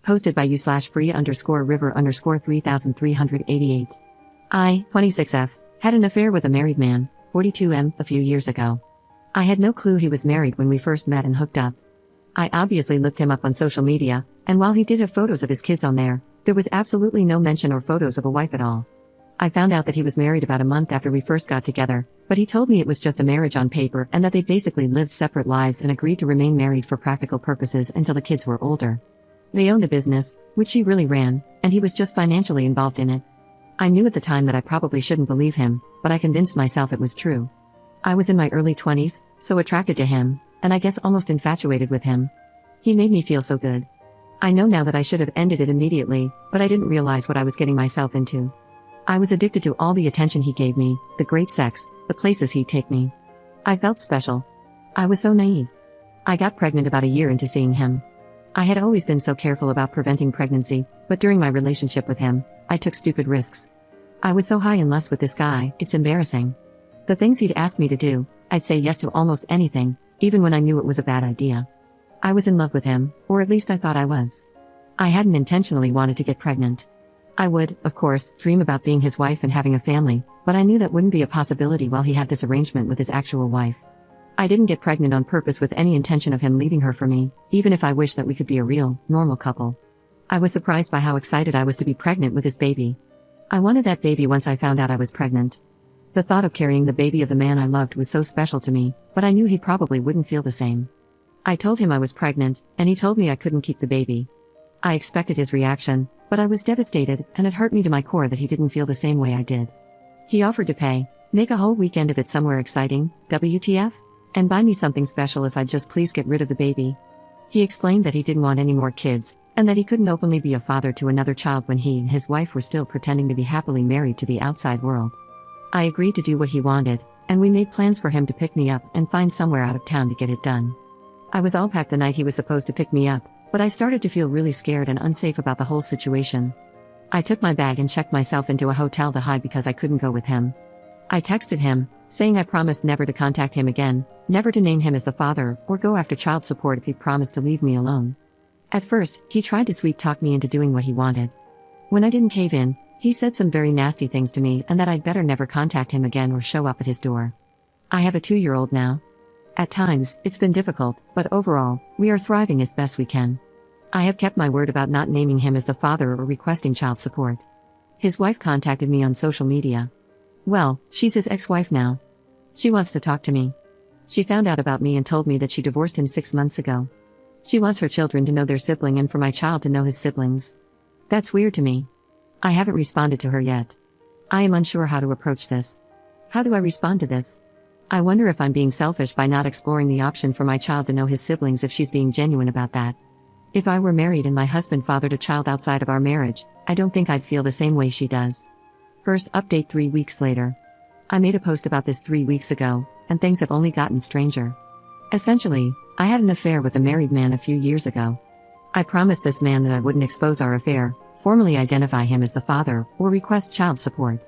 Posted by you/free_river_3388. I, 26F, had an affair with a married man, 42M, a few years ago. I had no clue he was married when we first met and hooked up. I obviously looked him up on social media, and while he did have photos of his kids on there was absolutely no mention or photos of a wife at all. I found out that he was married about a month after we first got together, but he told me it was just a marriage on paper and that they basically lived separate lives and agreed to remain married for practical purposes until the kids were older. They owned a business, which she really ran, and he was just financially involved in it. I knew at the time that I probably shouldn't believe him, but I convinced myself it was true. I was in my early 20s, so attracted to him, and I guess almost infatuated with him. He made me feel so good. I know now that I should have ended it immediately, but I didn't realize what I was getting myself into. I was addicted to all the attention he gave me, the great sex, the places he'd take me. I felt special. I was so naive. I got pregnant about a year into seeing him. I had always been so careful about preventing pregnancy, but during my relationship with him, I took stupid risks. I was so high in lust with this guy, it's embarrassing. The things he'd ask me to do, I'd say yes to almost anything, even when I knew it was a bad idea. I was in love with him, or at least I thought I was. I hadn't intentionally wanted to get pregnant. I would, of course, dream about being his wife and having a family, but I knew that wouldn't be a possibility while he had this arrangement with his actual wife. I didn't get pregnant on purpose with any intention of him leaving her for me, even if I wished that we could be a real, normal couple. I was surprised by how excited I was to be pregnant with his baby. I wanted that baby once I found out I was pregnant. The thought of carrying the baby of the man I loved was so special to me, but I knew he probably wouldn't feel the same. I told him I was pregnant, and he told me I couldn't keep the baby. I expected his reaction, but I was devastated, and it hurt me to my core that he didn't feel the same way I did. He offered to make a whole weekend of it somewhere exciting, WTF? And buy me something special if I'd just please get rid of the baby. He explained that he didn't want any more kids, and that he couldn't openly be a father to another child when he and his wife were still pretending to be happily married to the outside world. I agreed to do what he wanted, and we made plans for him to pick me up and find somewhere out of town to get it done. I was all packed the night he was supposed to pick me up, but I started to feel really scared and unsafe about the whole situation. I took my bag and checked myself into a hotel to hide because I couldn't go with him. I texted him, saying I promised never to contact him again, never to name him as the father, or go after child support if he promised to leave me alone. At first, he tried to sweet-talk me into doing what he wanted. When I didn't cave in, he said some very nasty things to me and that I'd better never contact him again or show up at his door. I have a 2-year-old now. At times, it's been difficult, but overall, we are thriving as best we can. I have kept my word about not naming him as the father or requesting child support. His wife contacted me on social media. Well, she's his ex-wife now. She wants to talk to me. She found out about me and told me that she divorced him 6 months ago. She wants her children to know their sibling and for my child to know his siblings. That's weird to me. I haven't responded to her yet. I am unsure how to approach this. How do I respond to this? I wonder if I'm being selfish by not exploring the option for my child to know his siblings if she's being genuine about that. If I were married and my husband fathered a child outside of our marriage, I don't think I'd feel the same way she does. First update 3 weeks later. I made a post about this 3 weeks ago, and things have only gotten stranger. Essentially, I had an affair with a married man a few years ago. I promised this man that I wouldn't expose our affair, formally identify him as the father, or request child support.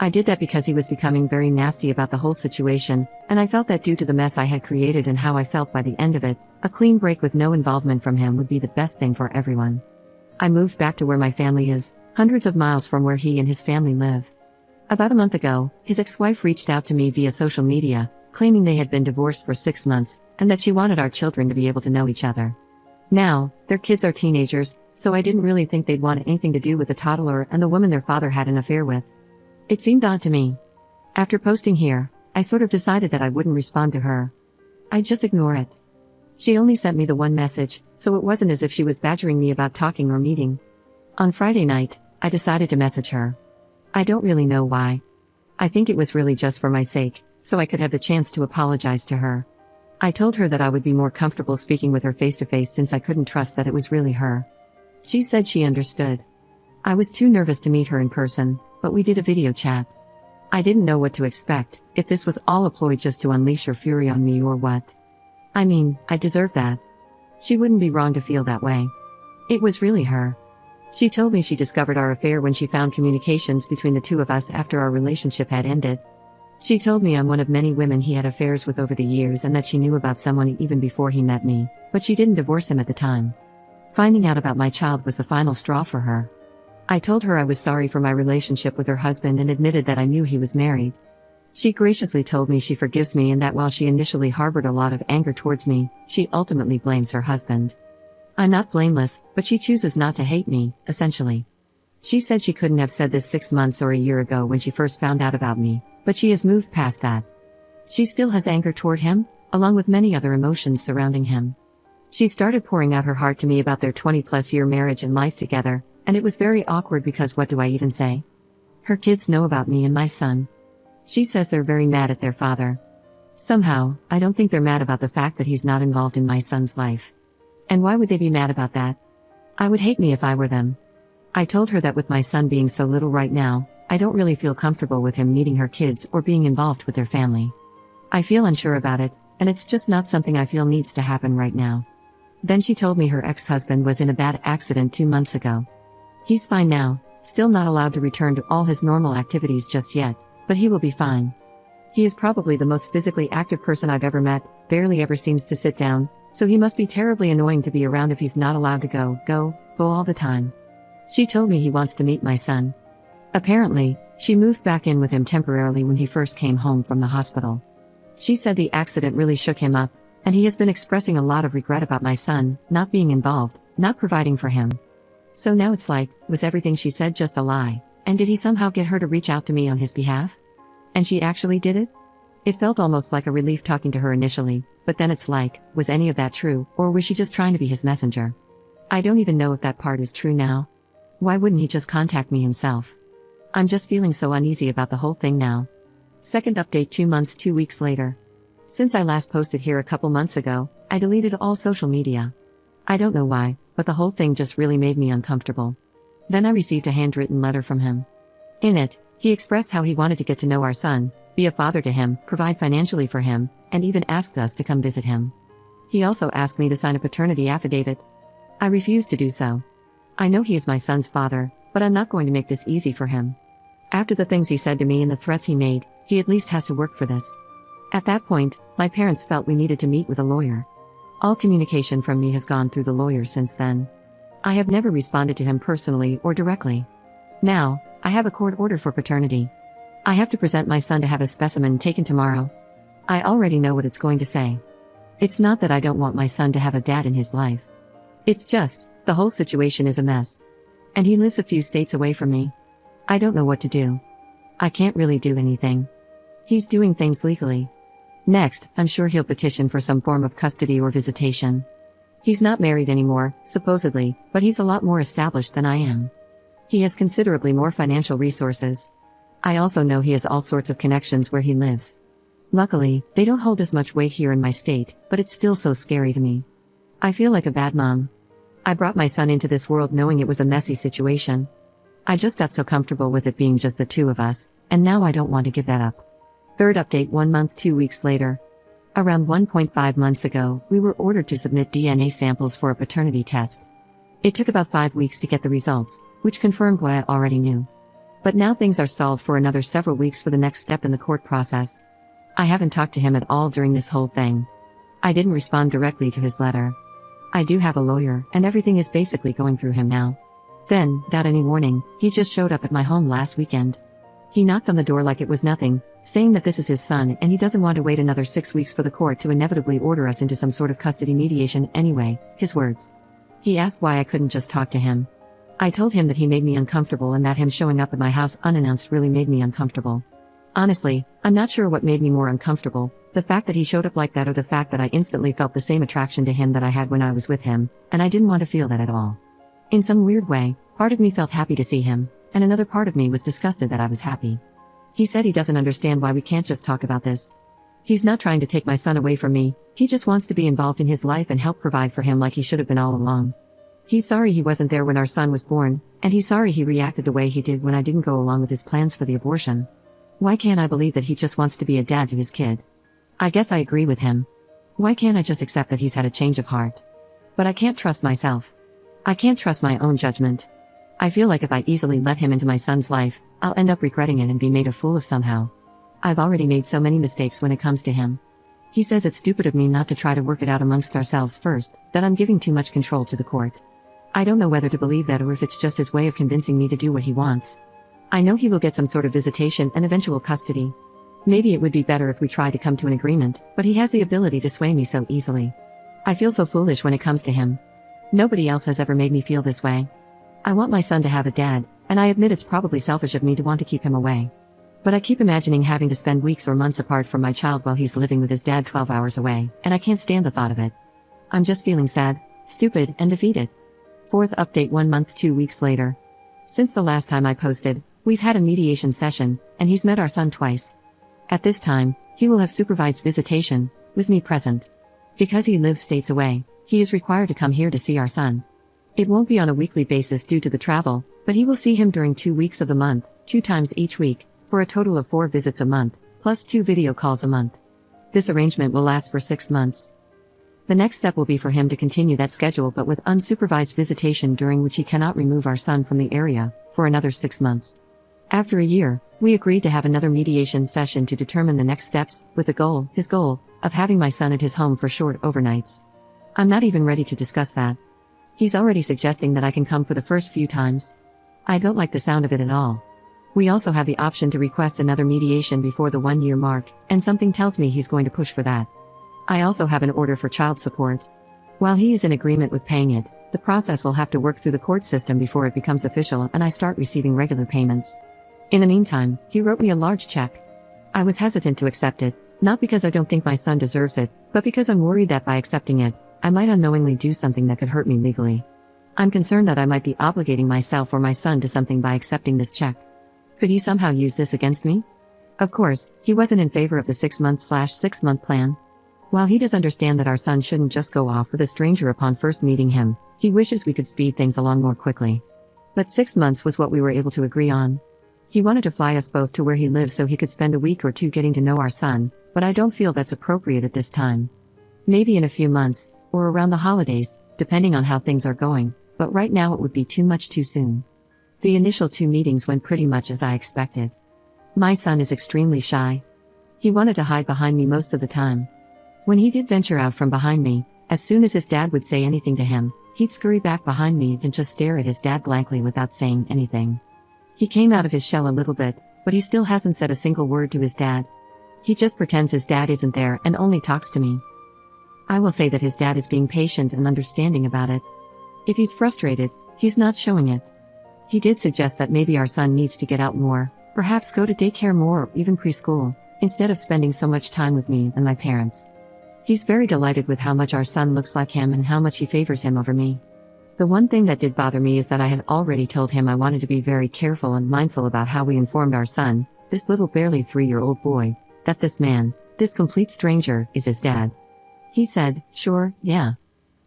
I did that because he was becoming very nasty about the whole situation, and I felt that due to the mess I had created and how I felt by the end of it, a clean break with no involvement from him would be the best thing for everyone. I moved back to where my family is, hundreds of miles from where he and his family live. About a month ago, his ex-wife reached out to me via social media, claiming they had been divorced for 6 months, and that she wanted our children to be able to know each other. Now, their kids are teenagers, so I didn't really think they'd want anything to do with the toddler and the woman their father had an affair with. It seemed odd to me. After posting here, I sort of decided that I wouldn't respond to her. I'd just ignore it. She only sent me the one message, so it wasn't as if she was badgering me about talking or meeting. On Friday night, I decided to message her. I don't really know why. I think it was really just for my sake, so I could have the chance to apologize to her. I told her that I would be more comfortable speaking with her face-to-face since I couldn't trust that it was really her. She said she understood. I was too nervous to meet her in person, but we did a video chat. I didn't know what to expect, if this was all a ploy just to unleash her fury on me or what. I mean, I deserve that. She wouldn't be wrong to feel that way. It was really her. She told me she discovered our affair when she found communications between the two of us after our relationship had ended. She told me I'm one of many women he had affairs with over the years and that she knew about someone even before he met me, but she didn't divorce him at the time. Finding out about my child was the final straw for her. I told her I was sorry for my relationship with her husband and admitted that I knew he was married. She graciously told me she forgives me and that while she initially harbored a lot of anger towards me, she ultimately blames her husband. I'm not blameless, but she chooses not to hate me, essentially. She said she couldn't have said this 6 months or a year ago when she first found out about me, but she has moved past that. She still has anger toward him, along with many other emotions surrounding him. She started pouring out her heart to me about their 20-plus year marriage and life together, and it was very awkward because what do I even say? Her kids know about me and my son. She says they're very mad at their father. Somehow, I don't think they're mad about the fact that he's not involved in my son's life. And why would they be mad about that? I would hate me if I were them. I told her that with my son being so little right now, I don't really feel comfortable with him meeting her kids or being involved with their family. I feel unsure about it, and it's just not something I feel needs to happen right now. Then she told me her ex-husband was in a bad accident 2 months ago. He's fine now, still not allowed to return to all his normal activities just yet, but he will be fine. He is probably the most physically active person I've ever met, barely ever seems to sit down, so he must be terribly annoying to be around if he's not allowed to go all the time. She told me he wants to meet my son. Apparently, she moved back in with him temporarily when he first came home from the hospital. She said the accident really shook him up, and he has been expressing a lot of regret about my son, not being involved, not providing for him. So now it's like, was everything she said just a lie, and did he somehow get her to reach out to me on his behalf? And she actually did it? It felt almost like a relief talking to her initially, but then it's like, was any of that true, or was she just trying to be his messenger? I don't even know if that part is true now. Why wouldn't he just contact me himself? I'm just feeling so uneasy about the whole thing now. Second update 2 months 2 weeks later. Since I last posted here a couple months ago, I deleted all social media. I don't know why, but the whole thing just really made me uncomfortable. Then I received a handwritten letter from him. In it, he expressed how he wanted to get to know our son, be a father to him, provide financially for him, and even asked us to come visit him. He also asked me to sign a paternity affidavit. I refused to do so. I know he is my son's father, but I'm not going to make this easy for him. After the things he said to me and the threats he made, he at least has to work for this. At that point, my parents felt we needed to meet with a lawyer. All communication from me has gone through the lawyer since then. I have never responded to him personally or directly. Now, I have a court order for paternity. I have to present my son to have a specimen taken tomorrow. I already know what it's going to say. It's not that I don't want my son to have a dad in his life. It's just, the whole situation is a mess. And he lives a few states away from me. I don't know what to do. I can't really do anything. He's doing things legally. Next, I'm sure he'll petition for some form of custody or visitation. He's not married anymore, supposedly, but he's a lot more established than I am. He has considerably more financial resources. I also know he has all sorts of connections where he lives. Luckily, they don't hold as much weight here in my state, but it's still so scary to me. I feel like a bad mom. I brought my son into this world knowing it was a messy situation. I just got so comfortable with it being just the two of us, and now I don't want to give that up. Third update 1 month 2 weeks later. Around 1.5 months ago, we were ordered to submit DNA samples for a paternity test. It took about 5 weeks to get the results, which confirmed what I already knew. But now things are stalled for another several weeks for the next step in the court process. I haven't talked to him at all during this whole thing. I didn't respond directly to his letter. I do have a lawyer, and everything is basically going through him now. Then, without any warning, he just showed up at my home last weekend. He knocked on the door like it was nothing, saying that this is his son and he doesn't want to wait another 6 weeks for the court to inevitably order us into some sort of custody mediation anyway, his words. He asked why I couldn't just talk to him. I told him that he made me uncomfortable and that him showing up at my house unannounced really made me uncomfortable. Honestly, I'm not sure what made me more uncomfortable, the fact that he showed up like that or the fact that I instantly felt the same attraction to him that I had when I was with him, and I didn't want to feel that at all. In some weird way, part of me felt happy to see him, and another part of me was disgusted that I was happy. He said he doesn't understand why we can't just talk about this. He's not trying to take my son away from me, he just wants to be involved in his life and help provide for him like he should have been all along. He's sorry he wasn't there when our son was born, and he's sorry he reacted the way he did when I didn't go along with his plans for the abortion. Why can't I believe that he just wants to be a dad to his kid? I guess I agree with him. Why can't I just accept that he's had a change of heart? But I can't trust myself. I can't trust my own judgment. I feel like if I easily let him into my son's life, I'll end up regretting it and be made a fool of somehow. I've already made so many mistakes when it comes to him. He says it's stupid of me not to try to work it out amongst ourselves first, that I'm giving too much control to the court. I don't know whether to believe that or if it's just his way of convincing me to do what he wants. I know he will get some sort of visitation and eventual custody. Maybe it would be better if we tried to come to an agreement, but he has the ability to sway me so easily. I feel so foolish when it comes to him. Nobody else has ever made me feel this way. I want my son to have a dad, and I admit it's probably selfish of me to want to keep him away. But I keep imagining having to spend weeks or months apart from my child while he's living with his dad 12 hours away, and I can't stand the thought of it. I'm just feeling sad, stupid, and defeated. Fourth update 1 month 2 weeks later. Since the last time I posted, we've had a mediation session, and he's met our son twice. At this time, he will have supervised visitation, with me present. Because he lives states away, he is required to come here to see our son. It won't be on a weekly basis due to the travel, but he will see him during 2 weeks of the month, 2 times each week, for a total of 4 visits a month, plus 2 video calls a month. This arrangement will last for 6 months. The next step will be for him to continue that schedule but with unsupervised visitation during which he cannot remove our son from the area, for another 6 months. After a year, we agreed to have another mediation session to determine the next steps, with the his goal, of having my son at his home for short overnights. I'm not even ready to discuss that. He's already suggesting that I can come for the first few times. I don't like the sound of it at all. We also have the option to request another mediation before the 1-year mark, and something tells me he's going to push for that. I also have an order for child support. While he is in agreement with paying it, the process will have to work through the court system before it becomes official and I start receiving regular payments. In the meantime, he wrote me a large check. I was hesitant to accept it, not because I don't think my son deserves it, but because I'm worried that by accepting it, I might unknowingly do something that could hurt me legally. I'm concerned that I might be obligating myself or my son to something by accepting this check. Could he somehow use this against me? Of course, he wasn't in favor of the 6-month/6-month plan. While he does understand that our son shouldn't just go off with a stranger upon first meeting him, he wishes we could speed things along more quickly. But 6 months was what we were able to agree on. He wanted to fly us both to where he lives so he could spend a week or 2 getting to know our son, but I don't feel that's appropriate at this time. Maybe in a few months, or around the holidays, depending on how things are going, but right now it would be too much too soon. The initial 2 meetings went pretty much as I expected. My son is extremely shy. He wanted to hide behind me most of the time. When he did venture out from behind me, as soon as his dad would say anything to him, he'd scurry back behind me and just stare at his dad blankly without saying anything. He came out of his shell a little bit, but he still hasn't said a single word to his dad. He just pretends his dad isn't there and only talks to me. I will say that his dad is being patient and understanding about it. If he's frustrated, he's not showing it. He did suggest that maybe our son needs to get out more, perhaps go to daycare more or even preschool, instead of spending so much time with me and my parents. He's very delighted with how much our son looks like him and how much he favors him over me. The one thing that did bother me is that I had already told him I wanted to be very careful and mindful about how we informed our son, this little barely 3-year-old boy, that this man, this complete stranger, is his dad. He said, "Sure, yeah."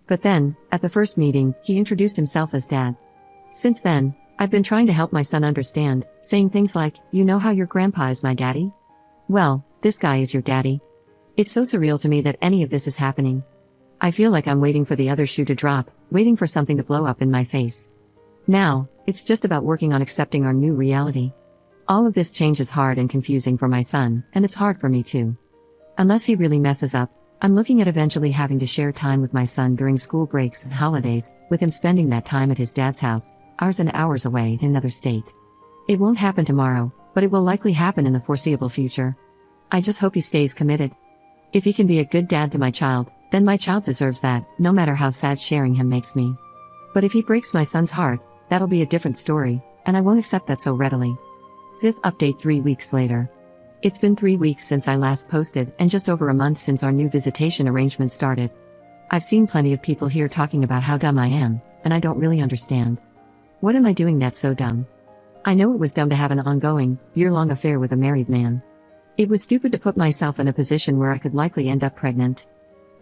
But then, at the first meeting, he introduced himself as dad. Since then, I've been trying to help my son understand, saying things like, "You know how your grandpa is my daddy? Well, this guy is your daddy." It's so surreal to me that any of this is happening. I feel like I'm waiting for the other shoe to drop, waiting for something to blow up in my face. Now, it's just about working on accepting our new reality. All of this change is hard and confusing for my son, and it's hard for me too. Unless he really messes up, I'm looking at eventually having to share time with my son during school breaks and holidays, with him spending that time at his dad's house, hours and hours away in another state. It won't happen tomorrow, but it will likely happen in the foreseeable future. I just hope he stays committed. If he can be a good dad to my child, then my child deserves that, no matter how sad sharing him makes me. But if he breaks my son's heart, that'll be a different story, and I won't accept that so readily. Fifth update 3 weeks later. It's been 3 weeks since I last posted and just over a month since our new visitation arrangement started. I've seen plenty of people here talking about how dumb I am, and I don't really understand. What am I doing that's so dumb? I know it was dumb to have an ongoing, year-long affair with a married man. It was stupid to put myself in a position where I could likely end up pregnant.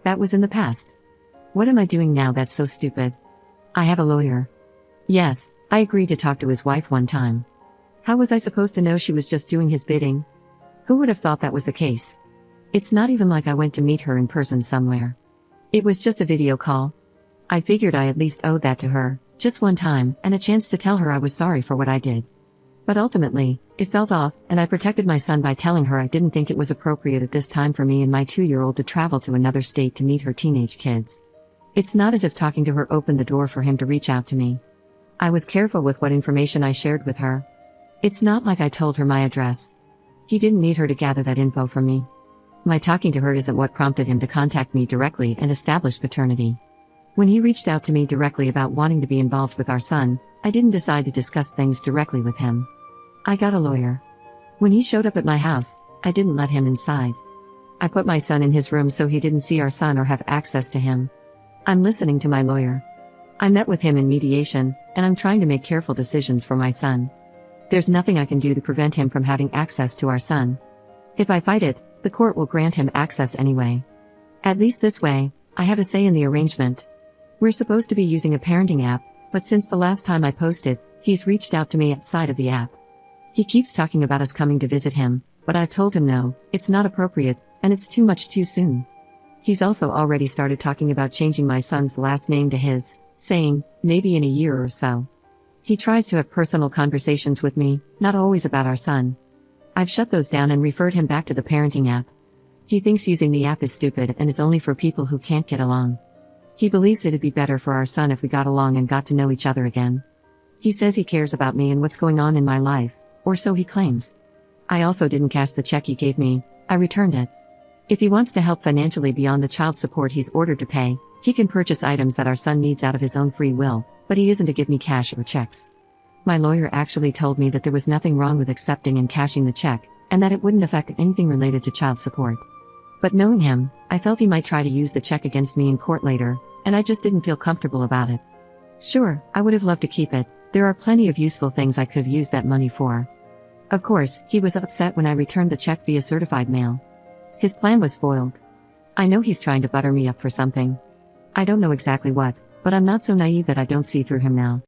That was in the past. What am I doing now that's so stupid? I have a lawyer. Yes, I agreed to talk to his wife one time. How was I supposed to know she was just doing his bidding? Who would have thought that was the case? It's not even like I went to meet her in person somewhere. It was just a video call. I figured I at least owed that to her, just one time, and a chance to tell her I was sorry for what I did. But ultimately, it felt off, and I protected my son by telling her I didn't think it was appropriate at this time for me and my 2-year-old to travel to another state to meet her teenage kids. It's not as if talking to her opened the door for him to reach out to me. I was careful with what information I shared with her. It's not like I told her my address. He didn't need her to gather that info from me. My talking to her isn't what prompted him to contact me directly and establish paternity. When he reached out to me directly about wanting to be involved with our son, I didn't decide to discuss things directly with him. I got a lawyer. When he showed up at my house, I didn't let him inside. I put my son in his room so he didn't see our son or have access to him. I'm listening to my lawyer. I met with him in mediation, and I'm trying to make careful decisions for my son. There's nothing I can do to prevent him from having access to our son. If I fight it, the court will grant him access anyway. At least this way, I have a say in the arrangement. We're supposed to be using a parenting app, but since the last time I posted, he's reached out to me outside of the app. He keeps talking about us coming to visit him, but I've told him no, it's not appropriate, and it's too much too soon. He's also already started talking about changing my son's last name to his, saying, maybe in a year or so. He tries to have personal conversations with me, not always about our son. I've shut those down and referred him back to the parenting app. He thinks using the app is stupid and is only for people who can't get along. He believes it'd be better for our son if we got along and got to know each other again. He says he cares about me and what's going on in my life, or so he claims. I also didn't cash the check he gave me, I returned it. If he wants to help financially beyond the child support he's ordered to pay, he can purchase items that our son needs out of his own free will, but he isn't to give me cash or checks. My lawyer actually told me that there was nothing wrong with accepting and cashing the check, and that it wouldn't affect anything related to child support. But knowing him, I felt he might try to use the check against me in court later, and I just didn't feel comfortable about it. Sure, I would have loved to keep it, there are plenty of useful things I could have used that money for. Of course, he was upset when I returned the check via certified mail. His plan was foiled. I know he's trying to butter me up for something. I don't know exactly what, but I'm not so naive that I don't see through him now.